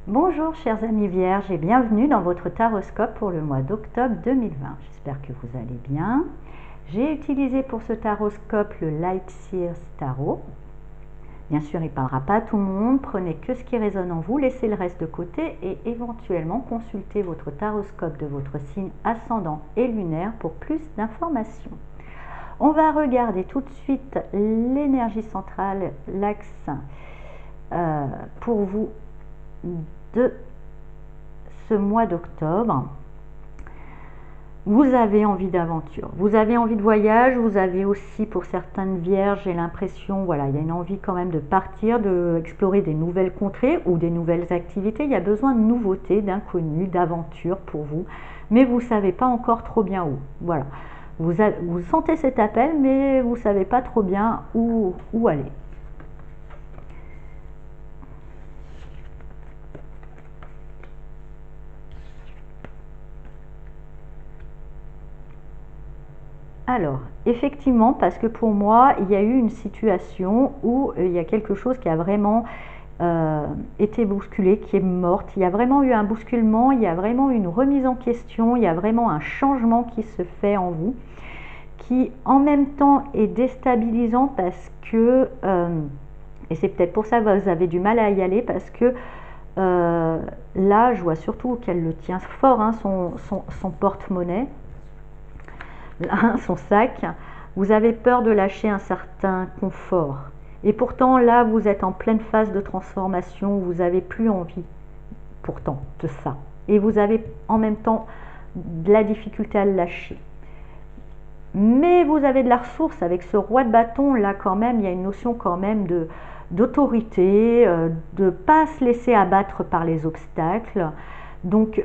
Bonjour chers amis vierges et bienvenue dans votre taroscope pour le mois d'octobre 2020. J'espère que vous allez bien. J'ai utilisé pour ce taroscope le Light Seers Tarot. Bien sûr, il ne parlera pas à tout le monde, prenez que ce qui résonne en vous, laissez le reste de côté et éventuellement consultez votre taroscope de votre signe ascendant et lunaire pour plus d'informations. On va regarder tout de suite l'énergie centrale, l'axe pour vous de ce mois d'octobre. Vous avez envie d'aventure, vous avez envie de voyage, vous avez aussi pour certaines vierges, j'ai l'impression, voilà, il y a une envie quand même de partir, d'explorer des nouvelles contrées ou des nouvelles activités. Il y a besoin de nouveautés, d'inconnus, d'aventures pour vous, mais vous ne savez pas encore trop bien où. Voilà, vous sentez cet appel, mais vous ne savez pas trop bien où aller. Alors, effectivement, parce que pour moi, il y a eu une situation où il y a quelque chose qui a vraiment été bousculé, qui est morte. Il y a vraiment eu un bousculement, il y a vraiment une remise en question, il y a vraiment un changement qui se fait en vous, qui en même temps est déstabilisant parce que, et c'est peut-être pour ça que vous avez du mal à y aller, parce que là, je vois surtout qu'elle le tient fort, hein, son porte-monnaie, son sac. Vous avez peur de lâcher un certain confort. Et pourtant, là, vous êtes en pleine phase de transformation, vous n'avez plus envie, pourtant, de ça. Et vous avez en même temps de la difficulté à le lâcher. Mais vous avez de la ressource avec ce roi de bâton, là, quand même, il y a une notion quand même d'autorité, de ne pas se laisser abattre par les obstacles. Donc,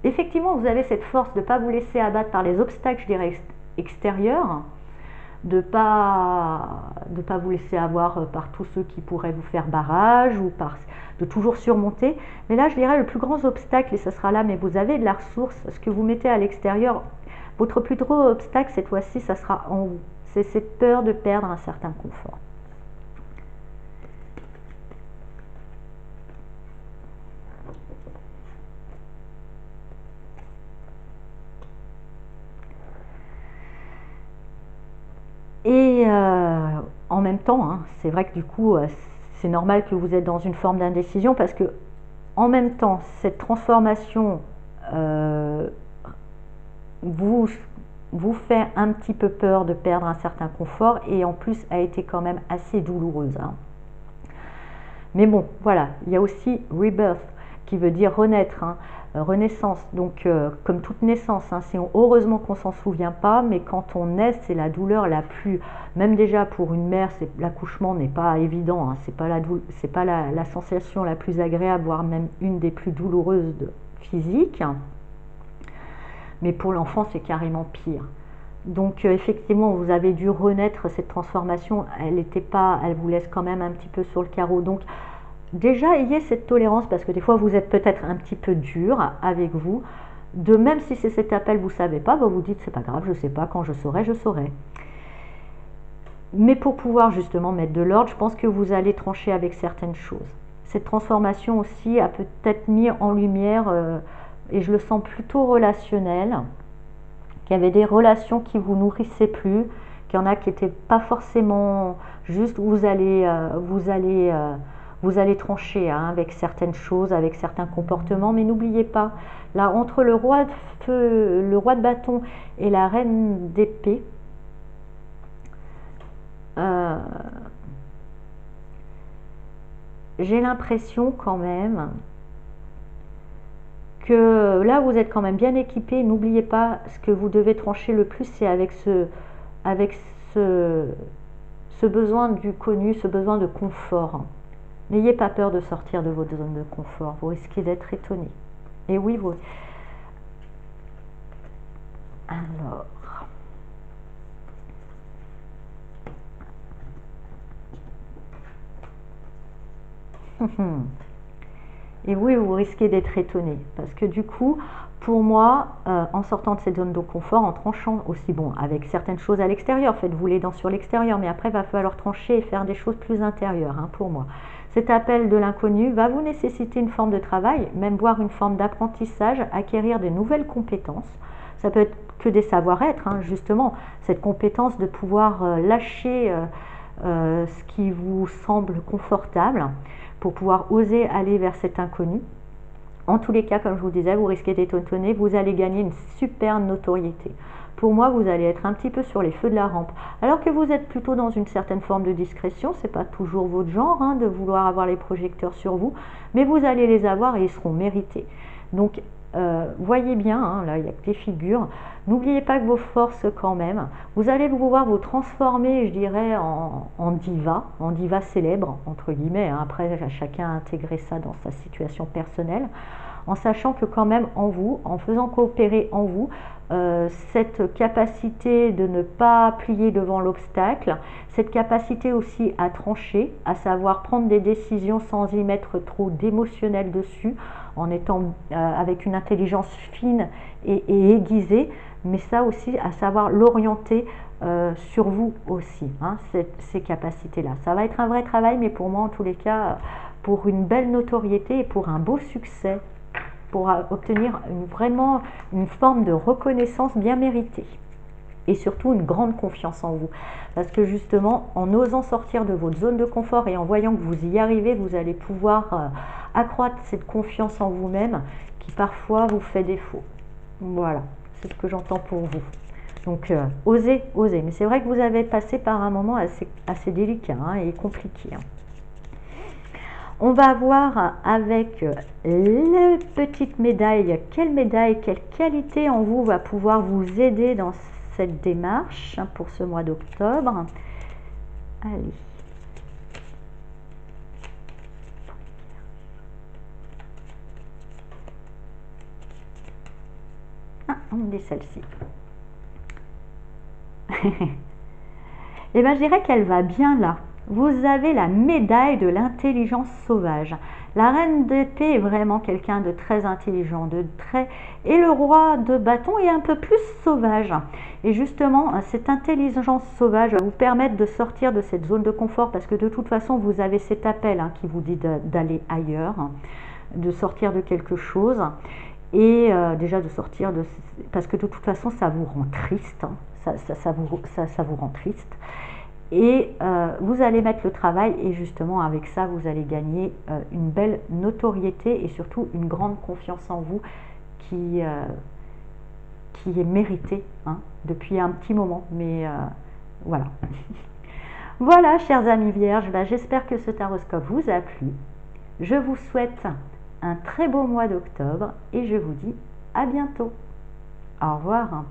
effectivement, vous avez cette force de ne pas vous laisser abattre par les obstacles, je dirais, extérieurs, de pas vous laisser avoir par tous ceux qui pourraient vous faire barrage ou de toujours surmonter. Mais là, je dirais le plus grand obstacle, et ça sera là, mais vous avez de la ressource, ce que vous mettez à l'extérieur, votre plus gros obstacle cette fois-ci, ça sera en vous. C'est cette peur de perdre un certain confort. Et en même temps, hein, c'est vrai que du coup, c'est normal que vous êtes dans une forme d'indécision parce que en même temps, cette transformation euh, vous, vous fait un petit peu peur de perdre un certain confort et en plus a été quand même assez douloureuse, hein. Mais bon, voilà, il y a aussi rebirth qui veut dire renaître, hein, renaissance. Donc, comme toute naissance, hein, heureusement qu'on s'en souvient pas, mais quand on naît, c'est la douleur la plus. Même déjà pour une mère, l'accouchement n'est pas évident, hein, c'est pas la sensation la plus agréable, voire même une des plus douloureuses physique. Mais pour l'enfant, c'est carrément pire. Donc effectivement, vous avez dû renaître cette transformation. Elle vous laisse quand même un petit peu sur le carreau. Donc déjà, ayez cette tolérance parce que des fois, vous êtes peut-être un petit peu dur avec vous. De même si c'est cet appel, vous ne savez pas, vous dites c'est pas grave, je ne sais pas, quand je saurai, je saurai. Mais pour pouvoir justement mettre de l'ordre, je pense que vous allez trancher avec certaines choses. Cette transformation aussi a peut-être mis en lumière, et je le sens plutôt relationnel, qu'il y avait des relations qui vous nourrissaient plus, qu'il y en a qui n'étaient pas forcément juste, vous allez trancher, hein, avec certaines choses, avec certains comportements, mais n'oubliez pas, là entre le roi de feu, le roi de bâton et la reine d'épée, euh, j'ai l'impression quand même que là vous êtes quand même bien équipé. N'oubliez pas, ce que vous devez trancher le plus, c'est avec ce besoin du connu, ce besoin de confort. N'ayez pas peur de sortir de votre zone de confort, vous risquez d'être étonné. Et oui, vous. Alors. Et oui, vous risquez d'être étonné. Parce que du coup, pour moi, en sortant de cette zone de confort, en tranchant aussi, bon, avec certaines choses à l'extérieur, faites-vous les dents sur l'extérieur, mais après, il va falloir trancher et faire des choses plus intérieures, hein, pour moi. Cet appel de l'inconnu va vous nécessiter une forme de travail, même voire une forme d'apprentissage, acquérir de nouvelles compétences. Ça peut être que des savoir-être, hein, justement, cette compétence de pouvoir lâcher ce qui vous semble confortable pour pouvoir oser aller vers cet inconnu. En tous les cas, comme je vous disais, vous risquez d'être étonné, vous allez gagner une super notoriété. Pour moi, vous allez être un petit peu sur les feux de la rampe. Alors que vous êtes plutôt dans une certaine forme de discrétion, c'est pas toujours votre genre hein, de vouloir avoir les projecteurs sur vous, mais vous allez les avoir et ils seront mérités. Donc, voyez bien, hein, là il n'y a que des figures. N'oubliez pas que vos forces quand même, vous allez pouvoir vous transformer, je dirais, en diva célèbre, entre guillemets. Hein. Après, chacun a intégré ça dans sa situation personnelle, en sachant que quand même en vous, en faisant coopérer en vous, cette capacité de ne pas plier devant l'obstacle, cette capacité aussi à trancher, à savoir prendre des décisions sans y mettre trop d'émotionnel dessus, en étant avec une intelligence fine et aiguisée, mais ça aussi à savoir l'orienter sur vous aussi, hein, ces capacités-là. Ça va être un vrai travail, mais pour moi en tous les cas, pour une belle notoriété et pour un beau succès, pour obtenir vraiment une forme de reconnaissance bien méritée et surtout une grande confiance en vous, parce que justement en osant sortir de votre zone de confort et en voyant que vous y arrivez, vous allez pouvoir accroître cette confiance en vous-même qui parfois vous fait défaut. Voilà, c'est ce que j'entends pour vous. Donc osez, osez, mais c'est vrai que vous avez passé par un moment assez délicat hein, et compliqué hein. On va voir avec les petites médailles, quelle médaille, quelle qualité en vous va pouvoir vous aider dans cette démarche pour ce mois d'octobre. Allez. Ah, on me dit celle-ci. Et bien je dirais qu'elle va bien là. Vous avez la médaille de l'intelligence sauvage. La reine d'épée est vraiment quelqu'un de très intelligent, de très... Et le roi de bâton est un peu plus sauvage. Et justement, cette intelligence sauvage va vous permettre de sortir de cette zone de confort parce que de toute façon, vous avez cet appel hein, qui vous dit d'aller ailleurs, de sortir de quelque chose. Et déjà de sortir de... Parce que de toute façon, ça vous rend triste. Hein. Ça vous rend triste. Et vous allez mettre le travail et justement avec ça vous allez gagner une belle notoriété et surtout une grande confiance en vous qui est méritée hein, depuis un petit moment, mais voilà. Voilà chers amis vierges, j'espère que ce taroscope vous a plu. Je vous souhaite un très beau mois d'octobre et je vous dis à bientôt. Au revoir.